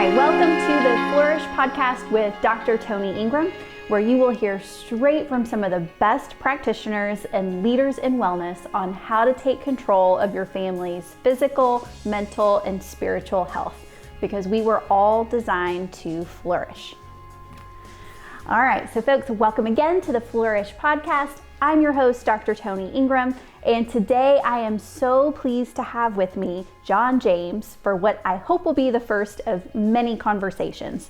Hi, welcome to the Flourish podcast with Dr. Tony Ingram, where you will hear straight from some of the best practitioners and leaders in wellness on how to take control of your family's physical, mental, and spiritual health, because we were all designed to flourish. All right, so folks, welcome again to the Flourish podcast. I'm your host, Dr. Tony Ingram, and today I am so pleased to have with me John James for what I hope will be the first of many conversations.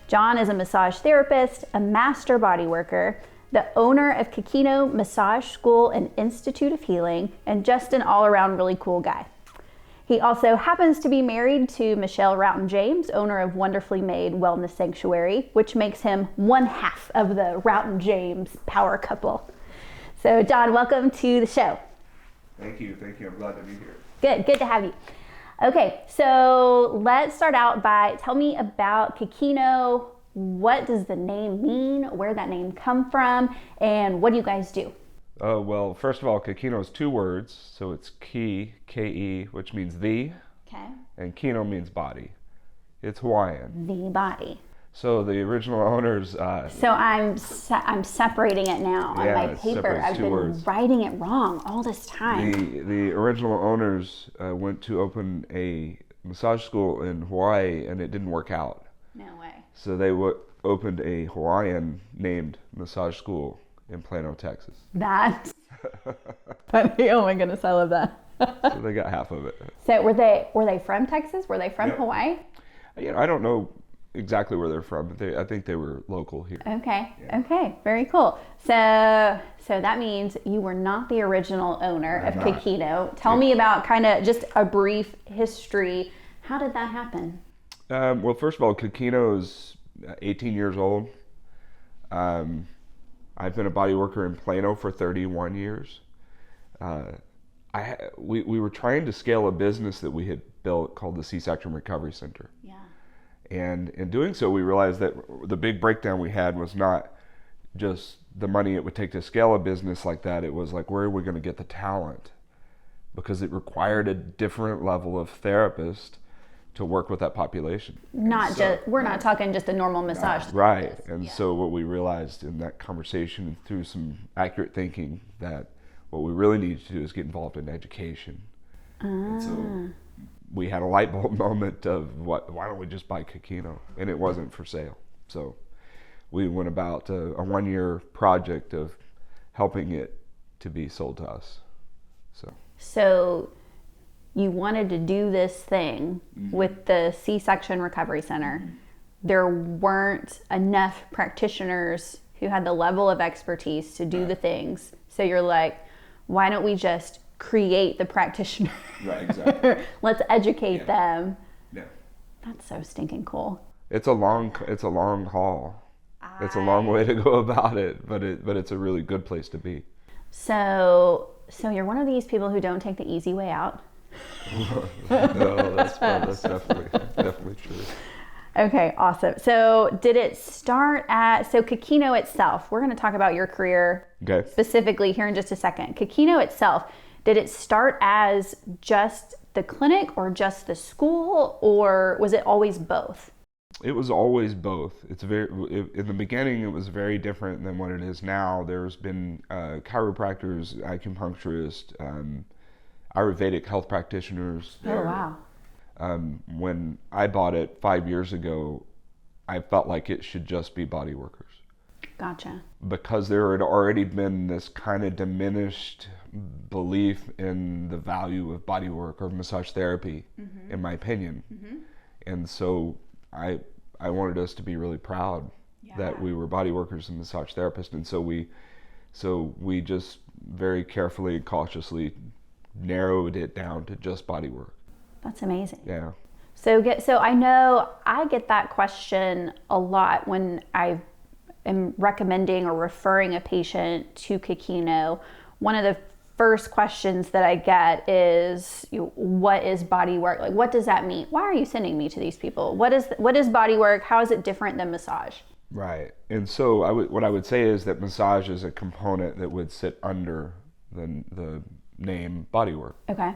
John is a massage therapist, a master body worker, the owner of Ke Kino Massage School and Institute of Healing, and just an all-around really cool guy. He also happens to be married to Michelle Roughton James, owner of Wonderfully Made Wellness Sanctuary, which makes him one half of the Roughton James power couple. So John, welcome to the show. Thank you. I'm glad to be here. Good to have you. Okay, so let's start out by tell me about Ke Kino. What does the name mean? Where that name come from? And what do you guys do? Well, first of all, Ke Kino is two words. So it's Ke, K-E, which means the. Okay. And Kino means body. It's Hawaiian. The body. So the original owners... So I'm separating it now on my paper. I've been writing it wrong all this time. The original owners went to open a massage school in Hawaii, and it didn't work out. No way. So they opened a Hawaiian named massage school in Plano, Texas. That's funny. Oh my goodness, I love that. So they got half of it. So were they from Texas? Were they from Hawaii? I don't know exactly where they're from, but I think they were local here. Okay. Yeah. Okay. Very cool. So that means you were not the original owner of Ke Kino. Tell me about kind of just a brief history. How did that happen? Well, first of all, Ke Kino is 18 years old. I've been a body worker in Plano for 31 years. We were trying to scale a business that we had built called the C-Section Recovery Center. Yeah. And in doing so, we realized that the big breakdown we had was not just the money it would take to scale a business like that. It was like, where are we going to get the talent? Because it required a different level of therapist to work with that population. We're not talking just a normal massage. Right. And so what we realized in that conversation, through some accurate thinking, that what we really needed to do is get involved in education. And so we had a light bulb moment of why don't we just buy Ke Kino? And it wasn't for sale. So we went about a 1-year project of helping it to be sold to us. So you wanted to do this thing with the C-Section Recovery Center. There weren't enough practitioners who had the level of expertise to do the things. So you're like, why don't we just create the practitioner? Right, exactly. Let's educate them. Yeah. That's so stinking cool. It's a long haul. It's a long way to go about it, but it's a really good place to be. So you're one of these people who don't take the easy way out. No, that's definitely true. Okay, awesome. So did it start Ke Kino itself? We're going to talk about your career specifically here in just a second. Ke Kino itself, did it start as just the clinic or just the school, or was it always both? It was always both. In the beginning, it was very different than what it is now. There's been chiropractors, acupuncturists, Ayurvedic health practitioners. Oh, wow. When I bought it 5 years ago, I felt like it should just be body workers. Gotcha. Because there had already been this kind of diminished belief in the value of body work or massage therapy, in my opinion. And so I wanted us to be really proud that we were body workers and massage therapists. And so we just very carefully and cautiously narrowed it down to just body work. That's amazing. Yeah. So I know I get that question a lot when I am recommending or referring a patient to Ke Kino. One of the first questions that I get is, what is body work? Like, what does that mean? Why are you sending me to these people? What is body work? How is it different than massage? Right. And so what I would say is that massage is a component that would sit under the name bodywork. Okay.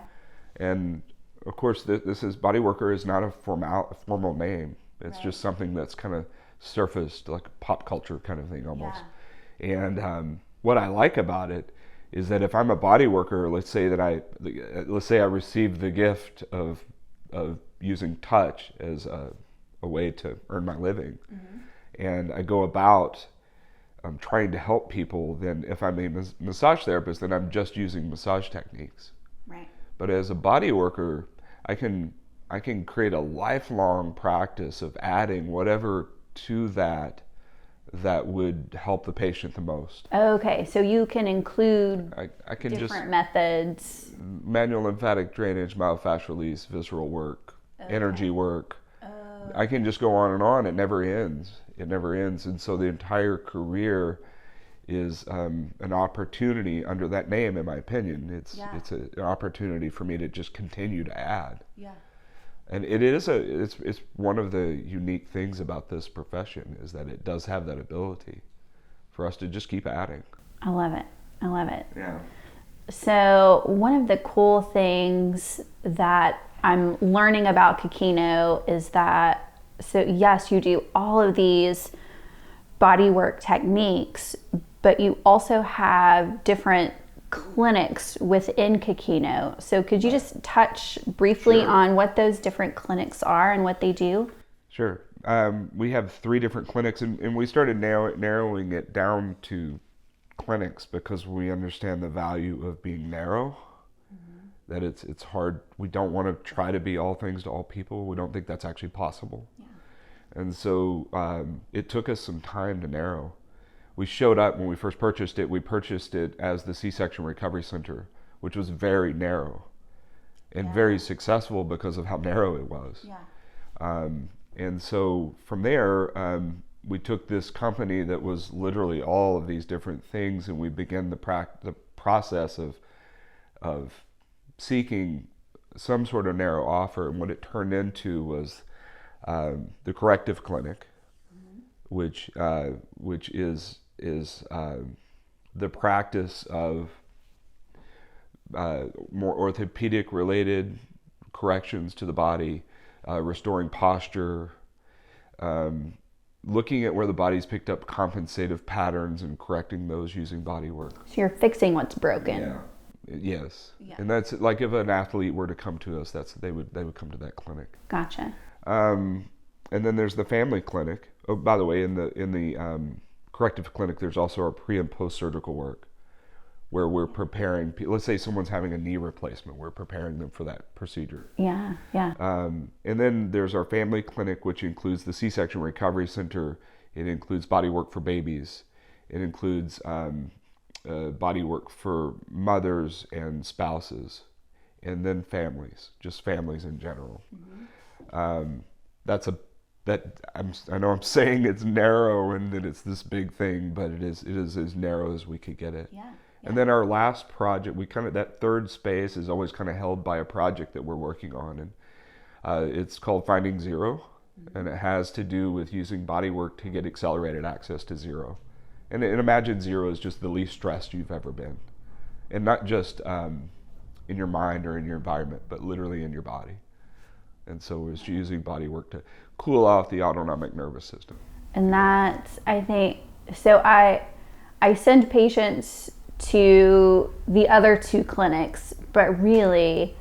And of course, this is bodyworker is not a formal name. It's just something that's kind of surfaced, like a pop culture kind of thing almost. And what I like about it is that if I'm a body worker, let's say I received the gift of using touch as a way to earn my living, and I go about trying to help people, then if I'm a massage therapist, then I'm just using massage techniques. Right. But as a body worker, I can create a lifelong practice of adding whatever to that would help the patient the most. Okay, so you can include I can different methods. Manual lymphatic drainage, myofascial release, visceral work, energy work. I can just go on and on. It never ends. And so the entire career is an opportunity under that name, in my opinion. It's an opportunity for me to just continue to add. Yeah. And it's one of the unique things about this profession is that it does have that ability for us to just keep adding. I love it. Yeah. So one of the cool things that I'm learning about Ke Kino is that, so yes, you do all of these bodywork techniques, but you also have different clinics within Ke Kino. So could you just touch briefly on what those different clinics are and what they do? Sure. We have 3 different clinics, and we started narrowing it down to clinics because we understand the value of being narrow. That it's hard. We don't want to try to be all things to all people. We don't think that's actually possible. And so it took us some time to narrow. We showed up when we first purchased it. We purchased it as the C-section recovery center, which was very narrow and very successful because of how narrow it was. And so from there, we took this company that was literally all of these different things, and we began the process of seeking some sort of narrow offer. And what it turned into was the corrective clinic, which is the practice of more orthopedic related corrections to the body, restoring posture, looking at where the body's picked up compensative patterns and correcting those using body work. So you're fixing what's broken. Yes. And that's like if an athlete were to come to us, they would come to that clinic. Gotcha. And then there's the family clinic. Oh, by the way, in the corrective clinic, there's also our pre and post surgical work, where we're preparing. Let's say someone's having a knee replacement, we're preparing them for that procedure. Yeah. And then there's our family clinic, which includes the C-section recovery center. It includes body work for babies. It includes body work for mothers and spouses, and then families, just families in general. I know I'm saying it's narrow and that it's this big thing, but it is as narrow as we could get it. And then our last project, that third space is always kind of held by a project that we're working on, and it's called Finding Zero, and it has to do with using body work to get accelerated access to zero. And imagine zero is just the least stressed you've ever been, and not just in your mind or in your environment, but literally in your body. And so we're just using body work to cool off the autonomic nervous system. And that's, I think, so I send patients to the other 2 clinics, but really,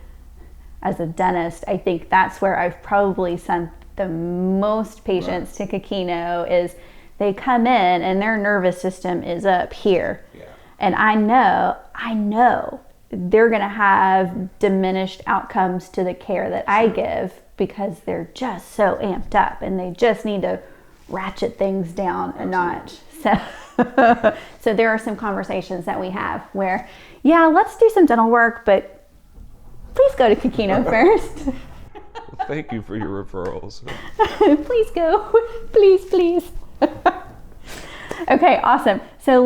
as a dentist, I think that's where I've probably sent the most patients to Ke Kino. Is they come in and their nervous system is up here. And I know they're going to have diminished outcomes to the care that I give because they're just so amped up and they just need to ratchet things down a notch. So there are some conversations that we have where, let's do some dental work, but please go to Ke Kino first. Well, thank you for your referrals. Please go. Please. Okay, awesome. So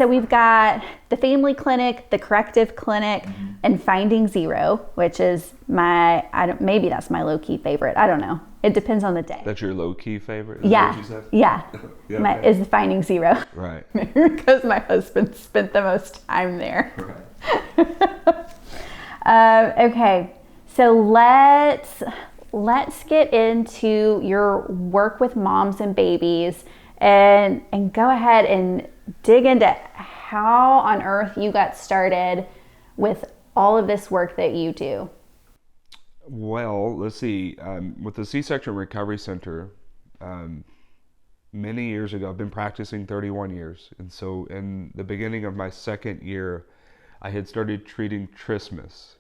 we've got the family clinic, the corrective clinic, and Finding Zero, which is maybe that's my low-key favorite. I don't know. It depends on the day. That's your low-key favorite? Yeah. Is the Finding Zero. Right. Because my husband spent the most time there. Right. Okay, so let's get into your work with moms and babies and go ahead and dig into how on earth you got started with all of this work that you do. Well, let's see. With the C-Section Recovery Center, many years ago, I've been practicing 31 years. And so in the beginning of my second year, I had started treating trismus.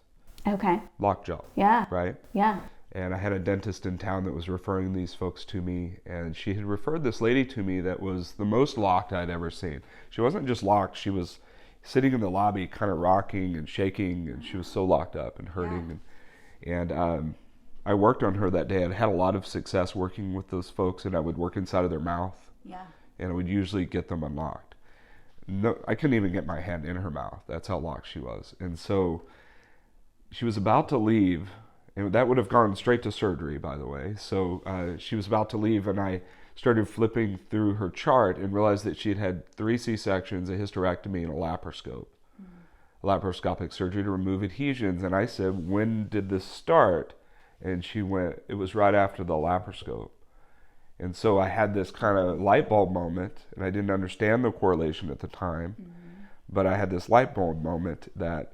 Okay. Lockjaw. Yeah. Right? Yeah. And I had a dentist in town that was referring these folks to me. And she had referred this lady to me that was the most locked I'd ever seen. She wasn't just locked. She was sitting in the lobby kind of rocking and shaking. And she was so locked up and hurting. Yeah. And I worked on her that day. I'd had a lot of success working with those folks, and I would work inside of their mouth. Yeah. And I would usually get them unlocked. No, I couldn't even get my hand in her mouth. That's how locked she was. And so she was about to leave, and that would have gone straight to surgery, by the way. So she was about to leave, and I started flipping through her chart and realized that she had had 3 C-sections, a hysterectomy, and a laparoscope. Laparoscopic surgery to remove adhesions. And I said, when did this start? And she went, it was right after the laparoscope. And so I had this kind of light bulb moment, and I didn't understand the correlation at the time, but I had this light bulb moment that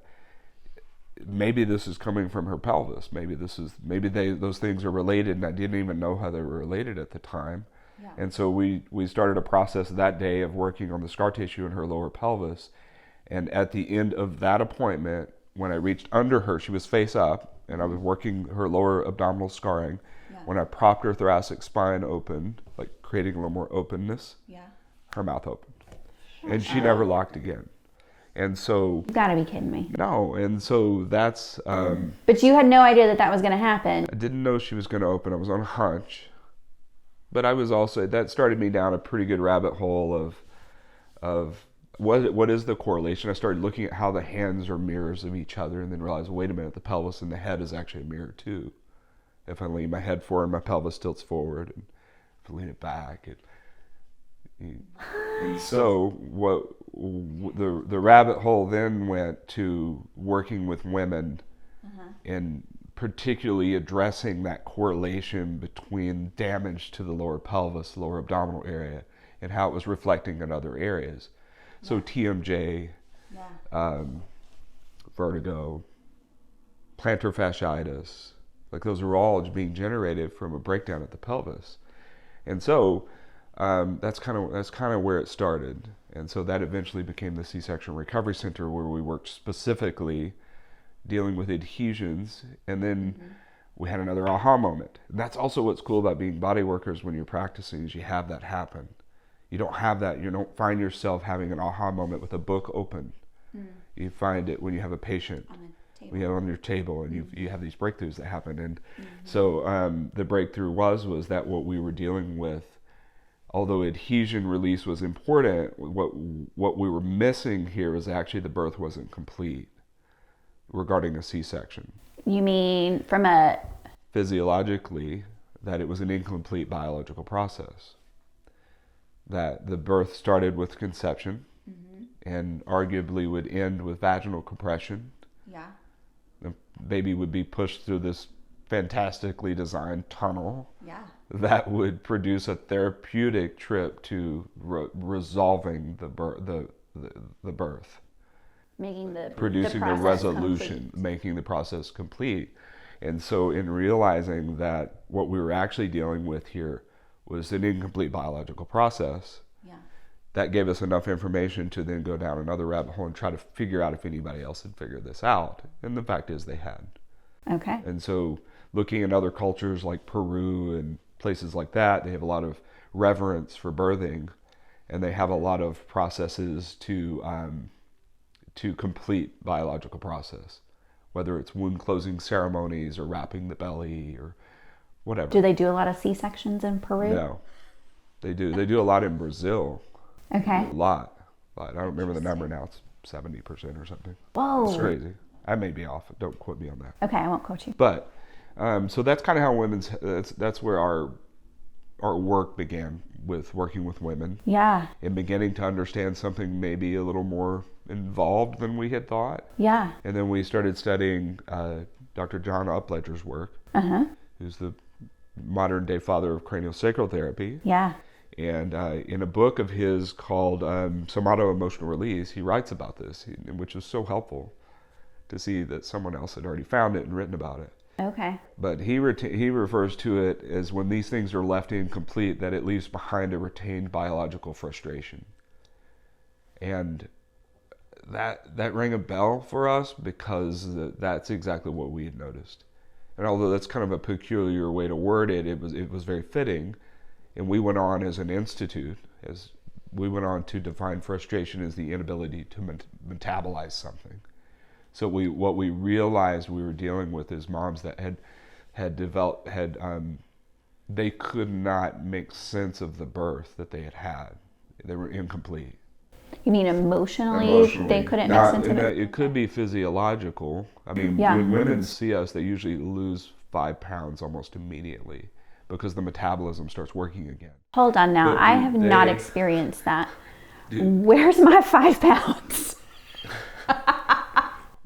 maybe this is coming from her pelvis. Maybe those things are related, and I didn't even know how they were related at the time. Yeah. And so we started a process that day of working on the scar tissue in her lower pelvis. And at the end of that appointment, when I reached under her, she was face up, and I was working her lower abdominal scarring. Yeah. When I propped her thoracic spine open, like creating a little more openness, her mouth opened. And she never locked again. And so... You gotta be kidding me. No, and so that's... but you had no idea that was gonna happen. I didn't know she was gonna open. I was on a hunch. But I was also... That started me down a pretty good rabbit hole of what is the correlation? I started looking at how the hands are mirrors of each other, and then realized, wait a minute, the pelvis and the head is actually a mirror too. If I lean my head forward, my pelvis tilts forward, and if I lean it back, and so the rabbit hole then went to working with women, and particularly addressing that correlation between damage to the lower pelvis, lower abdominal area, and how it was reflecting in other areas. So TMJ, vertigo, plantar fasciitis, like those are all being generated from a breakdown at the pelvis. And so that's kind of where it started. And so that eventually became the C-Section Recovery Center, where we worked specifically dealing with adhesions. And then we had another aha moment. And that's also what's cool about being body workers when you're practicing, is you have that happen. You don't have that. You don't find yourself having an aha moment with a book open. You find it when you have a patient, when you have on your table, and you have these breakthroughs that happen. And so the breakthrough was that what we were dealing with, although adhesion release was important, what we were missing here was actually the birth wasn't complete regarding a C-section. You mean from a... Physiologically, that it was an incomplete biological process. That the birth started with conception, and arguably would end with vaginal compression. Yeah. The baby would be pushed through this fantastically designed tunnel. Yeah. That would produce a therapeutic trip to resolving the birth. Producing the resolution, complete. Making the process complete. And so in realizing that what we were actually dealing with here was an incomplete biological process, that gave us enough information to then go down another rabbit hole and try to figure out if anybody else had figured this out. And the fact is they had. Okay. And so looking at other cultures like Peru and places like that, they have a lot of reverence for birthing, and they have a lot of processes to complete biological process, whether it's wound closing ceremonies or wrapping the belly or whatever. Do they do a lot of C-sections in Peru? No, they do. They do a lot in Brazil. Okay. A lot. I don't remember the number now. It's 70% or something. Whoa. It's crazy. I may be off. Don't quote me on that. Okay, I won't quote you. But so that's kind of how that's where our work began, with working with women. Yeah. And beginning to understand something maybe a little more involved than we had thought. Yeah. And then we started studying Dr. John Upledger's work. who's the modern day father of craniosacral therapy. Yeah. And in a book of his called Somato Emotional Release, he writes about this, which was so helpful to see that someone else had already found it and written about it. Okay. But he refers to it as when these things are left incomplete, that it leaves behind a retained biological frustration. And that rang a bell for us because that's exactly what we had noticed. And although that's kind of a peculiar way to word it, it was very fitting. And we went on as an institute, to define frustration as the inability to metabolize something. So what we realized we were dealing with is moms that they could not make sense of the birth that they had. They were incomplete. You mean emotionally they couldn't make sense of it? It could be physiological. I mean, when women see us, they usually lose 5 pounds almost immediately because the metabolism starts working again. Hold on now. I have not experienced that. Where's my 5 pounds?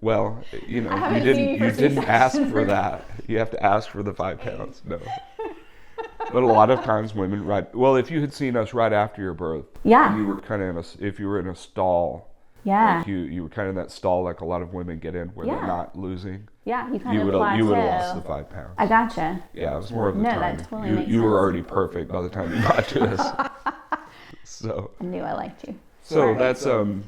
Well, you didn't ask for that. You have to ask for the 5 pounds. No. But a lot of times women, if you had seen us right after your birth, yeah, you were kind of if you were in a stall, yeah, like you were kind of in that stall like a lot of women get in where they're not losing. Yeah, you would have lost the 5 pounds. I gotcha. Yeah, it was more of the time. That totally makes sense. You were already perfect by the time you got to us. So I knew I liked you. So that's and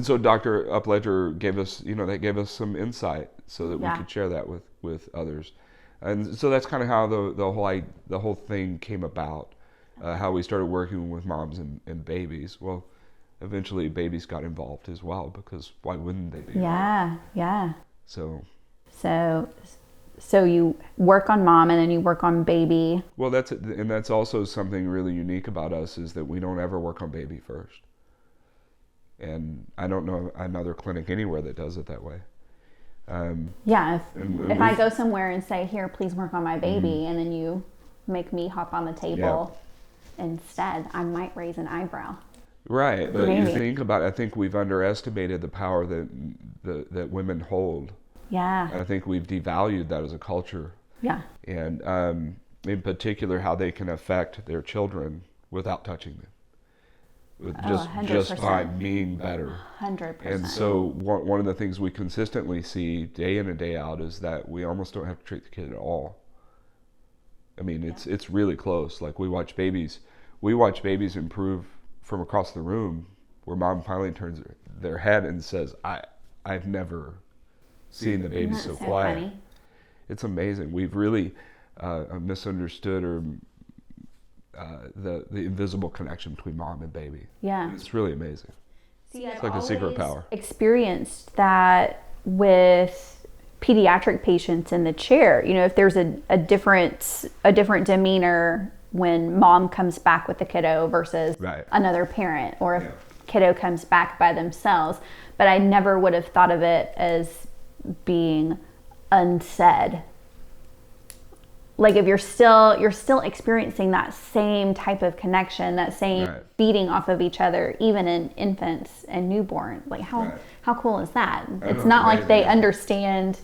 so Dr. Upledger gave us some insight so that we could share that with others. And so that's kind of how the whole thing came about, how we started working with moms and babies. Well, eventually babies got involved as well, because why wouldn't they be? Yeah. So you work on mom and then you work on baby. Well, that's also something really unique about us, is that we don't ever work on baby first. And I don't know another clinic anywhere that does it that way. If I go somewhere and say, here, please work on my baby, and then you make me hop on the table instead, I might raise an eyebrow. Right, but you think about it, I think we've underestimated the power that women hold. Yeah. I think we've devalued that as a culture. Yeah. And in particular, how they can affect their children without touching them. Just by being better. 100%. And so one of the things we consistently see day in and day out is that we almost don't have to treat the kid at all. I mean, it's really close. Like we watch babies improve from across the room, where mom finally turns their head and says, I've never seen the baby so quiet. Funny. It's amazing. We've really misunderstood or the invisible connection between mom and baby. Yeah. And it's really amazing. See, it's like a secret power. Experienced that with pediatric patients in the chair. If there's a different demeanor when mom comes back with the kiddo versus another parent, or if kiddo comes back by themselves. But I never would have thought of it as being unsaid. Like if you're still experiencing that same type of connection, that same feeding off of each other, even in infants and newborn. Like how cool is that? It's not like they understand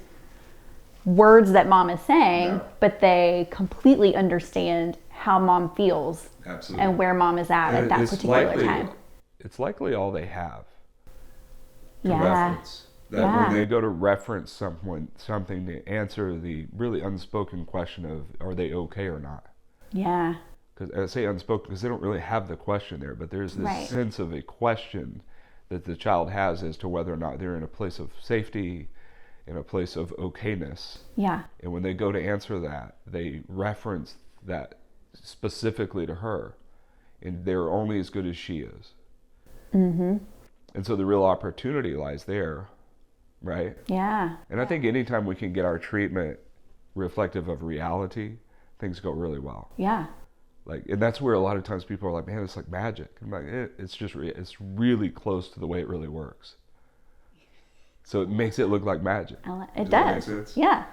words that mom is saying, but they completely understand how mom feels. Absolutely. And where mom is at that particular time. It's likely all they have to Yeah. reference. When they go to reference something to answer the really unspoken question of, are they okay or not? Yeah. Because I say unspoken because they don't really have the question there, but there's this sense of a question that the child has as to whether or not they're in a place of safety, in a place of okayness. Yeah. And when they go to answer that, they reference that specifically to her, and they're only as good as she is. Mm-hmm. And so the real opportunity lies there. Right? Yeah. And I think anytime we can get our treatment reflective of reality, things go really well. Yeah. And that's where a lot of times people are like, man, it's like magic. I'm like, it's really close to the way it really works. So it makes it look like magic. It does. Make sense? Yeah.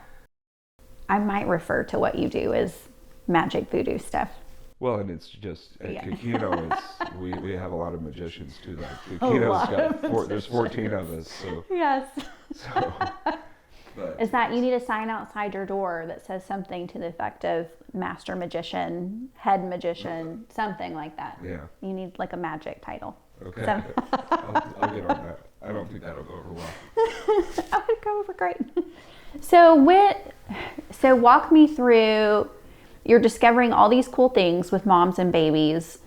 I might refer to what you do as magic voodoo stuff. Well, and it's just at Ke Kino, we have a lot of magicians too. Like Ke Kino's there's 14 of us, so yes. So, is that you need a sign outside your door that says something to the effect of master magician, head magician, something like that. Yeah. You need like a magic title. Okay. So. I'll get on that. I don't think that'll go over well. That would go over great. So walk me through, you're discovering all these cool things with moms and babies.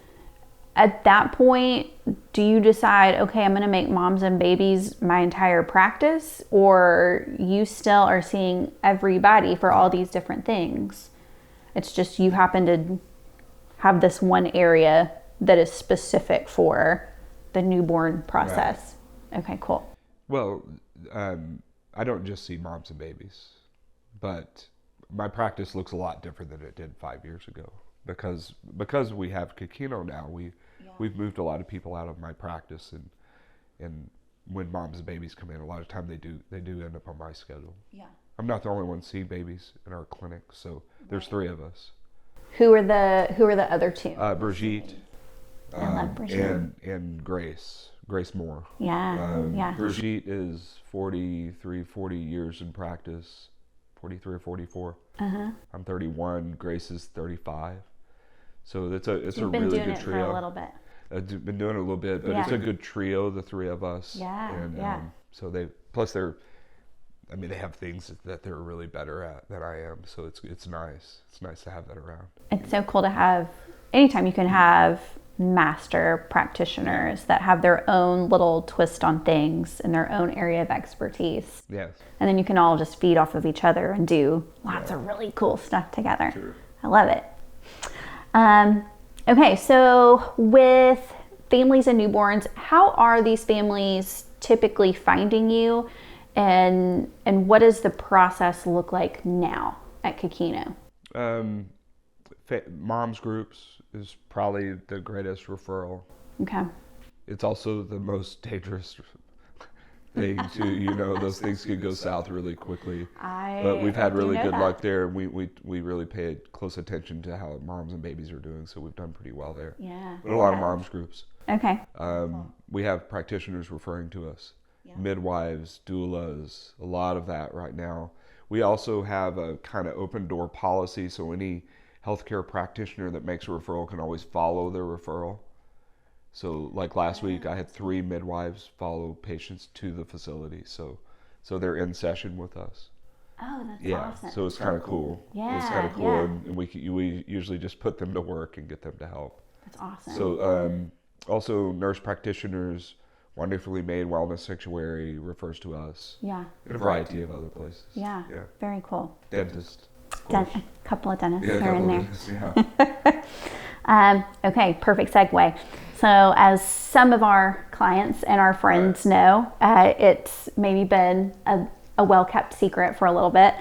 At that point, do you decide, okay, I'm going to make moms and babies my entire practice, or you still are seeing everybody for all these different things? It's just you happen to have this one area that is specific for the newborn process. Right. Okay, cool. Well, I don't just see moms and babies, but my practice looks a lot different than it did 5 years ago because we have Ke Kino now. We've moved a lot of people out of my practice, and when moms and babies come in, a lot of time they do end up on my schedule. Yeah. I'm not the only one seeing babies in our clinic, so there's 3 of us. Who are the other 2? Brigitte. I love Brigitte. And Grace Moore. Yeah. Brigitte is 40 years in practice, 43 or 44. Uh-huh. I'm 31. Grace is 35. So it's a really good trio. You've been doing it for a little bit. I've been doing it a little bit, but it's a good trio, the 3 of us. Yeah. And so they have things that they're really better at than I am. So it's nice. It's nice to have that around. It's so cool to have, anytime you can have master practitioners that have their own little twist on things in their own area of expertise. Yes. And then you can all just feed off of each other and do lots of really cool stuff together. Sure. I love it. Okay, so with families and newborns, how are these families typically finding you, and what does the process look like now at Ke Kino? Moms groups is probably the greatest referral. Okay. It's also the most dangerous thing too. Those things can go south really quickly. But we've had really good luck there. We really pay close attention to how moms and babies are doing, so we've done pretty well there. Yeah. But a lot of moms groups. Okay. We have practitioners referring to us, midwives, doulas, a lot of that right now. We also have a kind of open door policy, so any healthcare practitioner that makes a referral can always follow their referral. So like last week, I had 3 midwives follow patients to the facility. So they're in session with us. Oh, that's awesome. Yeah, so it's kind of cool. Yeah, it's kind of cool, and we usually just put them to work and get them to help. That's awesome. So also nurse practitioners, Wonderfully Made Wellness Sanctuary refers to us. Yeah. And a variety of other places. Yeah. Very cool. Dentist. A couple of dentists here and there. Dentists, okay, perfect segue. So as some of our clients and our friends know, it's maybe been a well-kept secret for a little bit.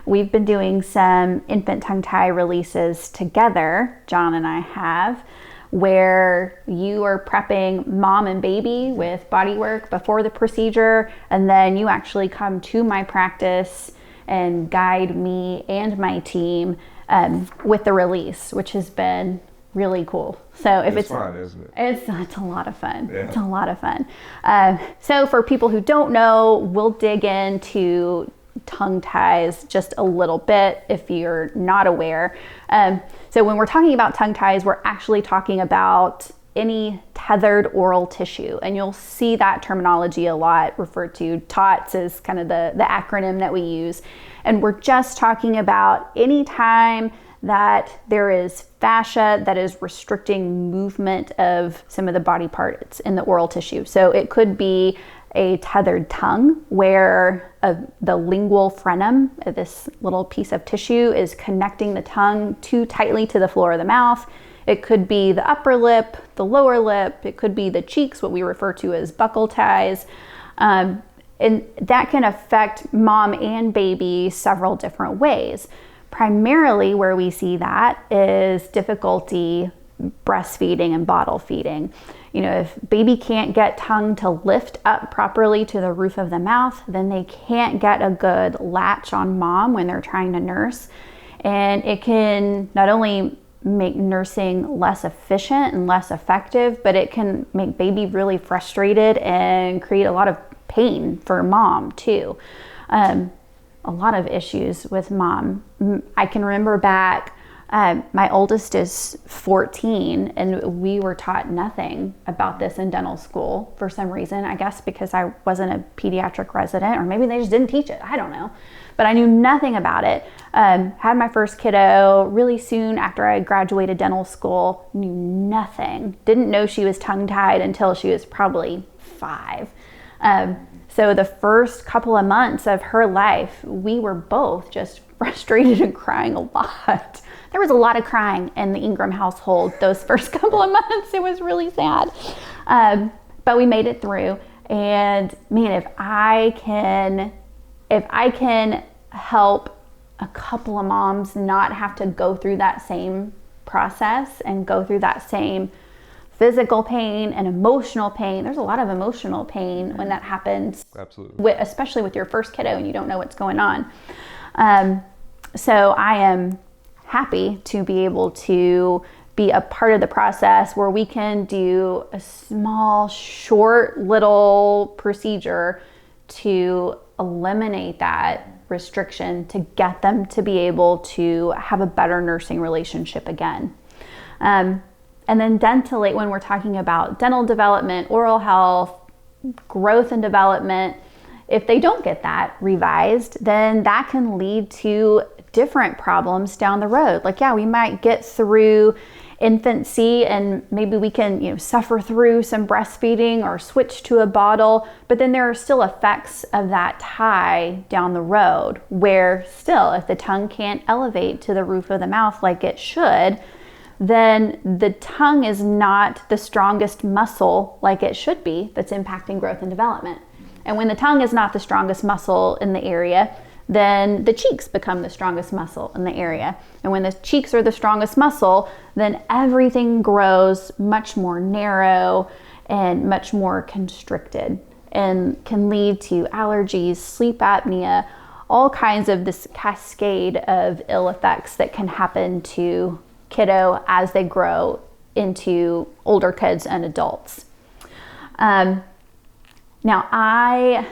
We've been doing some infant tongue tie releases together, John and I have, where you are prepping mom and baby with bodywork before the procedure, and then you actually come to my practice and guide me and my team with the release, which has been really cool. So if it's fun, isn't it? It's a lot of fun. Yeah. It's a lot of fun. So for people who don't know, we'll dig into tongue ties just a little bit if you're not aware. So when we're talking about tongue ties, we're actually talking about any tethered oral tissue, and you'll see that terminology a lot referred to. TOTS is kind of the acronym that we use, and we're just talking about any time that there is fascia that is restricting movement of some of the body parts in the oral tissue. So it could be a tethered tongue where the lingual frenum, this little piece of tissue, is connecting the tongue too tightly to the floor of the mouth. It could be the upper lip, the lower lip. It could be the cheeks, what we refer to as buccal ties. And that can affect mom and baby several different ways. Primarily where we see that is difficulty breastfeeding and bottle feeding. If baby can't get tongue to lift up properly to the roof of the mouth, then they can't get a good latch on mom when they're trying to nurse. And it can not only make nursing less efficient and less effective, but it can make baby really frustrated and create a lot of pain for mom too. A a lot of issues with mom. I can remember back, my oldest is 14, and we were taught nothing about this in dental school for some reason. I guess because I wasn't a pediatric resident, or maybe they just didn't teach it. I don't know. But I knew nothing about it. Had my first kiddo really soon after I graduated dental school, knew nothing. Didn't know she was tongue-tied until she was probably 5. So the first couple of months of her life, we were both just frustrated and crying a lot. There was a lot of crying in the Ingram household those first couple of months. It was really sad. But we made it through. And man, if I can help a couple of moms not have to go through that same process and go through that same physical pain and emotional pain. There's a lot of emotional pain when that happens. Absolutely. Especially with your first kiddo and you don't know what's going on. So I am happy to be able to be a part of the process where we can do a small, short, little procedure to eliminate that restriction, to get them to be able to have a better nursing relationship again. And then dentally, when we're talking about dental development, oral health, growth and development, if they don't get that revised, then that can lead to different problems down the road. Like, yeah, we might get through infancy and maybe we can, suffer through some breastfeeding or switch to a bottle, but then there are still effects of that tie down the road where still, if the tongue can't elevate to the roof of the mouth like it should, then the tongue is not the strongest muscle like it should be that's impacting growth and development. And when the tongue is not the strongest muscle in the area, then the cheeks become the strongest muscle in the area. And when the cheeks are the strongest muscle, then everything grows much more narrow and much more constricted and can lead to allergies, sleep apnea, all kinds of this cascade of ill effects that can happen to kiddo as they grow into older kids and adults. Now I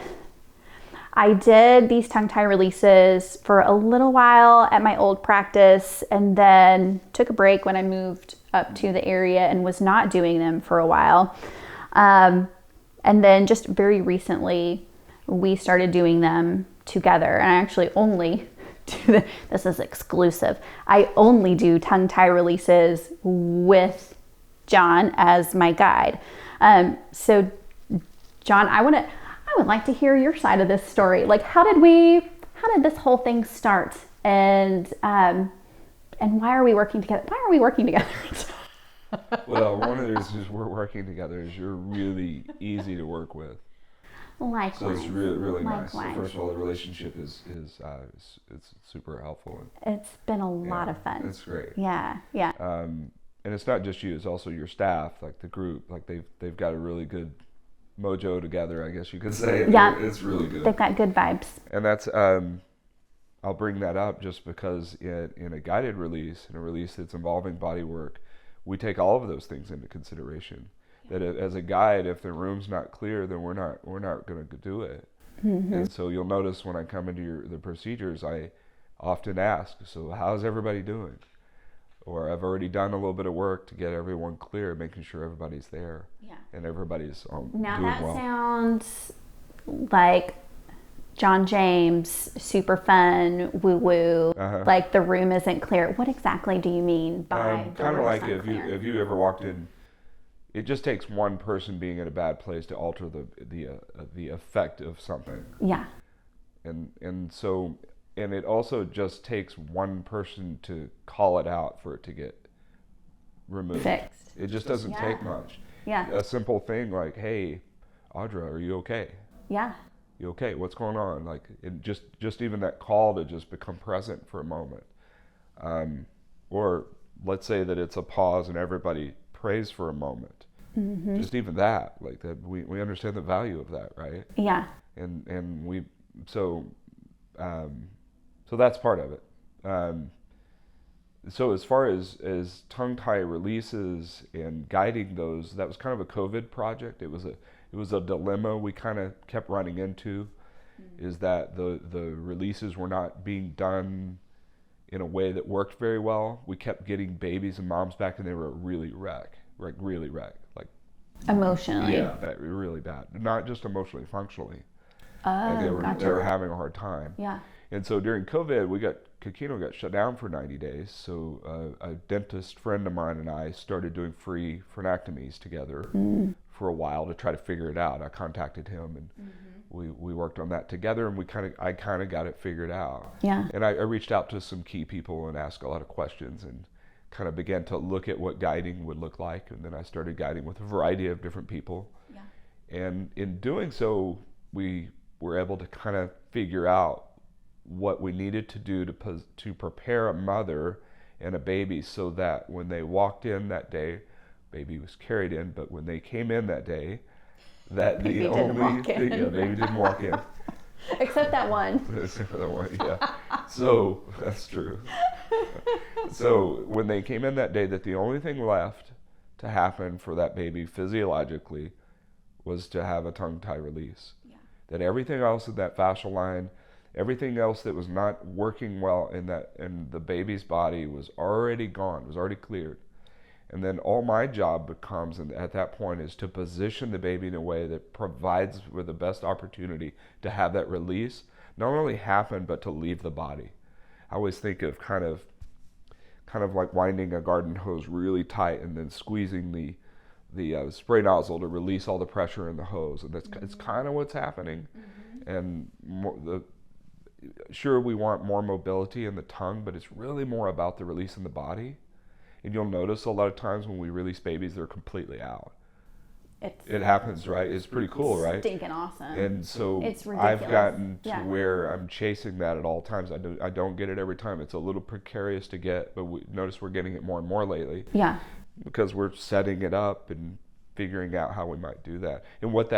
did these tongue tie releases for a little while at my old practice and then took a break when I moved up to the area and was not doing them for a while. And then just very recently, we started doing them together. And I actually only do this is exclusive. I only do tongue tie releases with John as my guide. So John, I would like to hear your side of this story. Like, how did this whole thing start? And why are we working together? Why are we working together? Well, one of the reasons we're working together is you're really easy to work with. Likewise. So it's really nice. So Likewise. first of all, the relationship is it's super helpful. It's been a lot of fun. It's great. Yeah. And it's not just you; it's also your staff, like the group. Like they've got a really good mojo together, I guess you could say. Yeah. It's really good. They've got good vibes. And that's I'll bring that up just because in a guided release, in a release that's involving body work, we take all of those things into consideration. That as a guide, if the room's not clear, then we're not going to do it. Mm-hmm. And so you'll notice when I come into the procedures, I often ask, so how's everybody doing? Or I've already done a little bit of work to get everyone clear, making sure everybody's there. Yeah. And everybody's now doing that well. Sounds like John James, super fun, woo-woo, like the room isn't clear. What exactly do you mean by kind of like if you ever walked in, it just takes one person being in a bad place to alter the effect of something. Yeah. And so it also just takes one person to call it out for it to get removed. Fixed. It just doesn't take much. Yeah. A simple thing like, hey, Audra, are you okay? Yeah. You okay? What's going on? Like, it just even that call to just become present for a moment. Or let's say that it's a pause and everybody prays for a moment. Mm-hmm. Just even that, like that, we understand the value of that, right? Yeah. And we so that's part of it. So as far as tongue tie releases and guiding those, that was kind of a COVID project. It was a dilemma we kind of kept running into, is that the releases were not being done in a way that worked very well. We kept getting babies and moms back, and they were really really wrecked, like emotionally. Yeah, really bad. Not just emotionally, functionally. Oh, They gotcha. were having a hard time. Yeah. And so during COVID, Ke Kino got shut down for 90 days. So a dentist friend of mine and I started doing free frenectomies together for a while to try to figure it out. I contacted him, and we worked on that together, and I kind of got it figured out. Yeah. And I reached out to some key people and asked a lot of questions, and kind of began to look at what guiding would look like. And then I started guiding with a variety of different people. Yeah. And in doing so, we were able to kind of figure out what we needed to do to prepare a mother and a baby, so that when they walked in that day, baby was carried in, but when they came in that day, that baby the only thing, baby didn't walk in. Except that one. Except for that one, yeah. So that's true. So when they came in that day, that the only thing left to happen for that baby physiologically was to have a tongue tie release. Yeah. That everything else in that fascial line, everything else that was not working well in the baby's body was already gone, was already cleared. And then all my job becomes, at that point, is to position the baby in a way that provides with the best opportunity to have that release not only happen, but to leave the body. I always think of kind of like winding a garden hose really tight and then squeezing the spray nozzle to release all the pressure in the hose, and it's kind of what's happening. And sure, we want more mobility in the tongue, but it's really more about the release in the body. And you'll notice a lot of times when we release babies, they're completely out. It happens, right? It's pretty cool, right? Stinking awesome. And so it's ridiculous. I've gotten to where I'm chasing that at all times. I don't get it every time. It's a little precarious to get, but notice we're getting it more and more lately. Yeah. Because we're setting it up and figuring out how we might do that. And what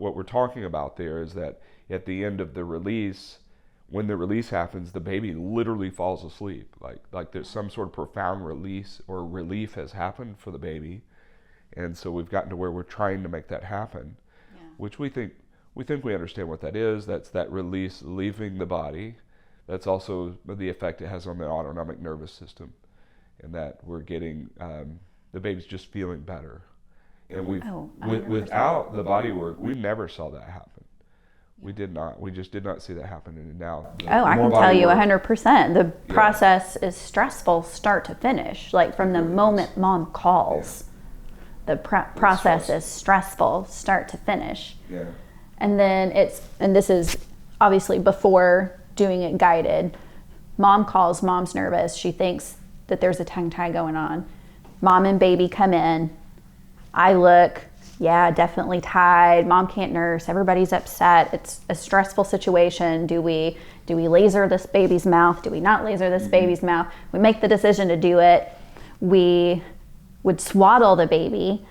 we're talking about there is that at the end of the release, when the release happens, the baby literally falls asleep. Like there's some sort of profound release or relief has happened for the baby. And so we've gotten to where we're trying to make that happen, which we think we understand what that is. That's that release leaving the body. That's also the effect it has on the autonomic nervous system, and that we're getting the baby's just feeling better. And without the body work, we never saw that happen. We did not. We just did not see that happen. And now, I can tell you 100%. The process is stressful, start to finish. Like from the moment mom calls, the process is stressful, start to finish. Yeah. And then this is obviously before doing it guided. Mom calls. Mom's nervous. She thinks that there's a tongue tie going on. Mom and baby come in. I look. Yeah, definitely tied. Mom can't nurse. Everybody's upset. It's a stressful situation. Do we laser this baby's mouth? Do we not laser this baby's mouth? We make the decision to do it. We would swaddle the baby,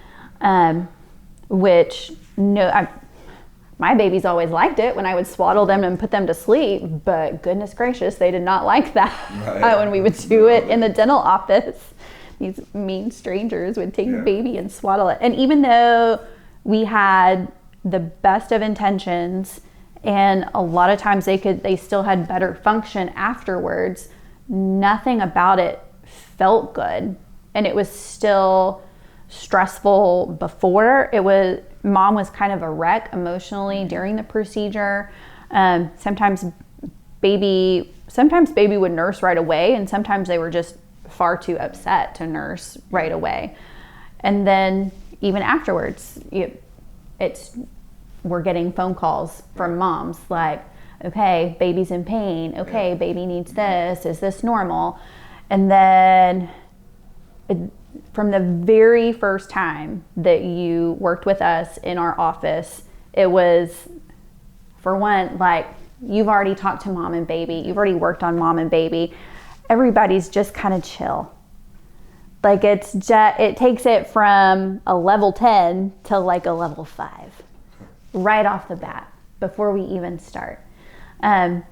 which my babies always liked it when I would swaddle them and put them to sleep. But goodness gracious, they did not like that when we would do it in the dental office. These mean strangers would take the baby and swaddle it. And even though we had the best of intentions, and a lot of times they still had better function afterwards, nothing about it felt good. And it was still stressful before. Mom was kind of a wreck emotionally during the procedure. Sometimes baby would nurse right away, and sometimes they were just far too upset to nurse right away. And then even afterwards, we're getting phone calls from moms like, okay, baby's in pain. Okay, baby needs this. Is this normal? And then from the very first time that you worked with us in our office, it was, for one, like, you've already talked to mom and baby. You've already worked on mom and baby. Everybody's just kind of chill. Like it takes it from a level 10 to like a level 5 right off the bat before we even start. And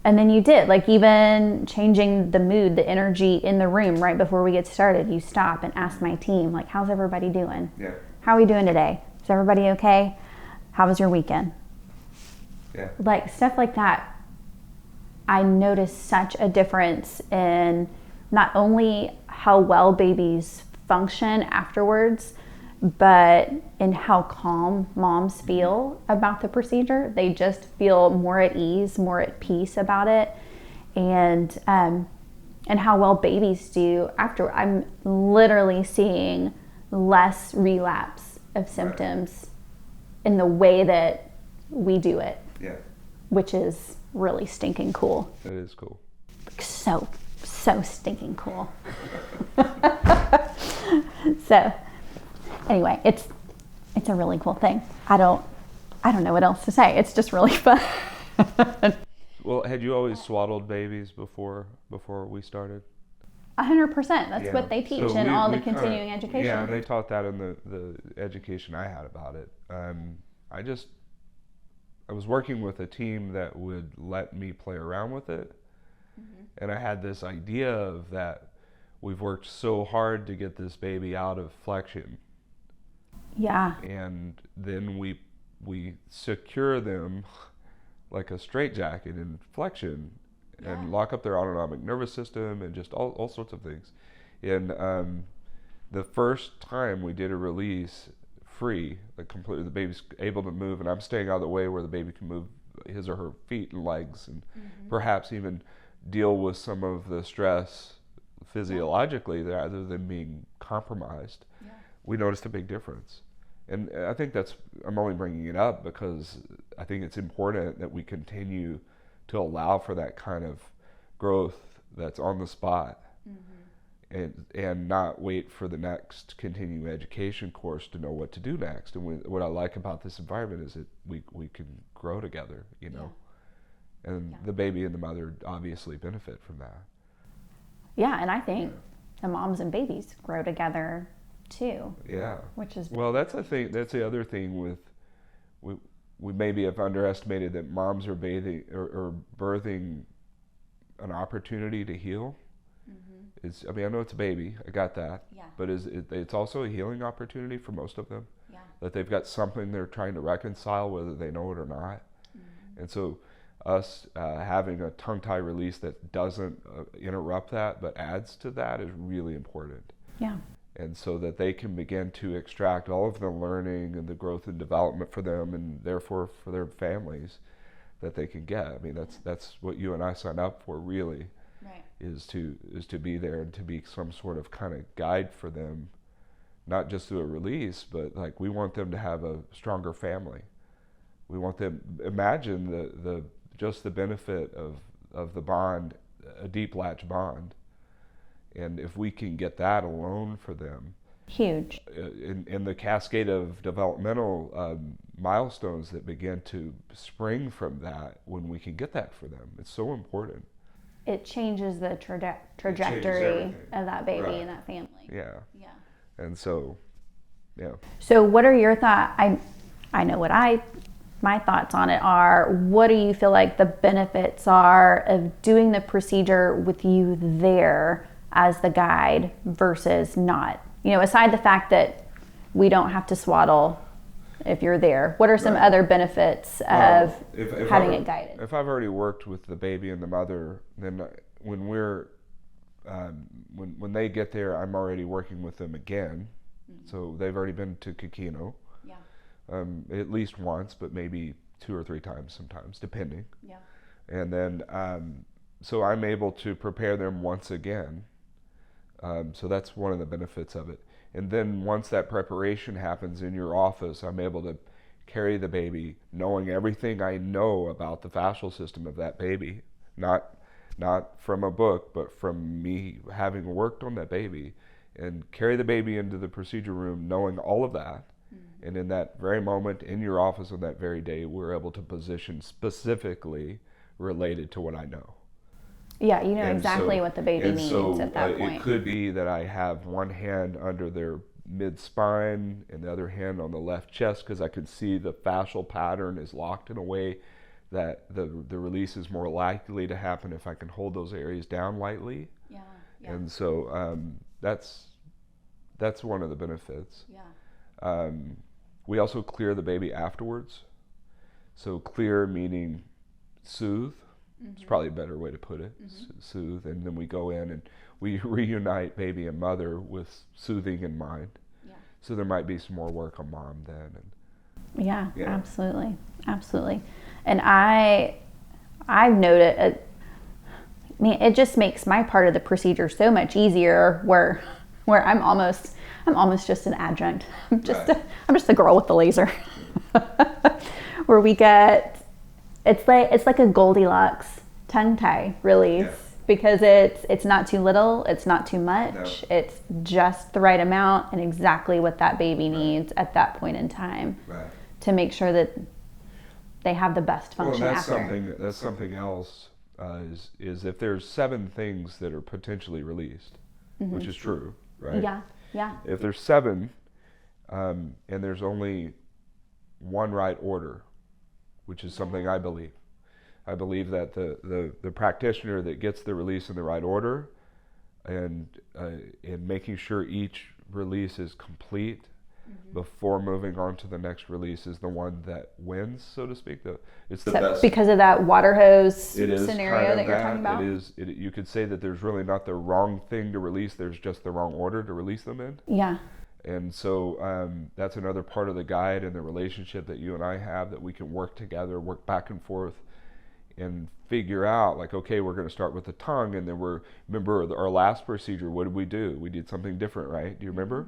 then you did, like, even changing the mood, the energy in the room right before we get started. You stop and ask my team, like, how's everybody doing? Yeah. How are we doing today? Is everybody okay? How was your weekend? Yeah. Like stuff like that, I noticed such a difference in not only how well babies function afterwards, but in how calm moms feel about the procedure. They just feel more at ease, more at peace about it, and how well babies do after. I'm literally seeing less relapse of symptoms in the way that we do it, which is really stinking cool. It is cool. So stinking cool. So anyway, it's a really cool thing. I don't know what else to say. It's just really fun. Well, had you always swaddled babies before we started? 100%. That's what they teach in all the continuing education. Yeah, they taught that in the education I had about it. I was working with a team that would let me play around with it. And I had this idea of that we've worked so hard to get this baby out of flexion. Yeah. And then we secure them like a straitjacket in flexion and lock up their autonomic nervous system and just all sorts of things. And the first time we did a release free, like completely, the baby's able to move, and I'm staying out of the way where the baby can move his or her feet and legs, and perhaps even deal with some of the stress physiologically rather than being compromised. We noticed a big difference. And I think I'm only bringing it up because I think it's important that we continue to allow for that kind of growth that's on the spot. And not wait for the next continuing education course to know what to do next. And what I like about this environment is that we can grow together, and the baby and the mother obviously benefit from that. Yeah, and I think the moms and babies grow together too. Yeah. Which is well, that's the other thing with we maybe have underestimated that moms are birthing an opportunity to heal. I know it's a baby, I got that, but it's also a healing opportunity for most of them. That they've got something they're trying to reconcile, whether they know it or not. And so us having a tongue tie release that doesn't interrupt that but adds to that is really important. Yeah. And so that they can begin to extract all of the learning and the growth and development for them, and therefore for their families, that they can get. I mean, that's what you and I sign up for, really. Is to be there and to be some sort of kind of guide for them, not just through a release, but like we want them to have a stronger family. We want them imagine the benefit of the bond, a deep latch bond, and if we can get that alone for them, huge. In the cascade of developmental milestones that begin to spring from that, when we can get that for them, it's so important. It changes the trajectory of that baby and that family. Yeah. And so, So what are your thoughts? I know what my thoughts on it are. What do you feel like the benefits are of doing the procedure with you there as the guide versus not? Aside the fact that we don't have to swaddle if you're there, what are some other benefits of having it guided? If I've already worked with the baby and the mother, then when when they get there, I'm already working with them again. So they've already been to Ke Kino, at least once, but maybe 2 or 3 times sometimes, depending. And then so I'm able to prepare them once again. So that's one of the benefits of it. And then once that preparation happens in your office, I'm able to carry the baby, knowing everything I know about the fascial system of that baby, not from a book, but from me having worked on that baby, and carry the baby into the procedure room knowing all of that. And in that very moment in your office on that very day, we're able to position specifically related to what I know. Yeah, you know exactly what the baby needs at that point. It could be that I have one hand under their mid-spine and the other hand on the left chest, because I can see the fascial pattern is locked in a way that the release is more likely to happen if I can hold those areas down lightly. And so that's one of the benefits. We also clear the baby afterwards. So clear meaning soothe. It's probably a better way to put it. Soothe, and then we go in and we reunite baby and mother with soothing in mind. Yeah. So there might be some more work on mom then. And, yeah, absolutely, absolutely. And I've noted, I mean, it just makes my part of the procedure so much easier. Where I'm almost just an adjunct. I'm just the girl with the laser. Where we get, it's like a Goldilocks tongue tie release, because it's not too little, it's not too much, it's just the right amount and exactly what that baby needs at that point in time, to make sure that they have the best function after. That's something else. Is if there's 7 things that are potentially released, which is true, right? Yeah. If there's 7, and there's only one right order, which is something I believe. I believe that the practitioner that gets the release in the right order, and making sure each release is complete before moving on to the next release, is the one that wins, so to speak. It's the best. Because of that water hose scenario that you're talking about? You could say that there's really not the wrong thing to release, there's just the wrong order to release them in. Yeah. And so that's another part of the guide and the relationship that you and I have, that we can work together, work back and forth, and figure out, like, okay, we're going to start with the tongue, and then remember our last procedure, what did we do? We did something different, right? Do you remember?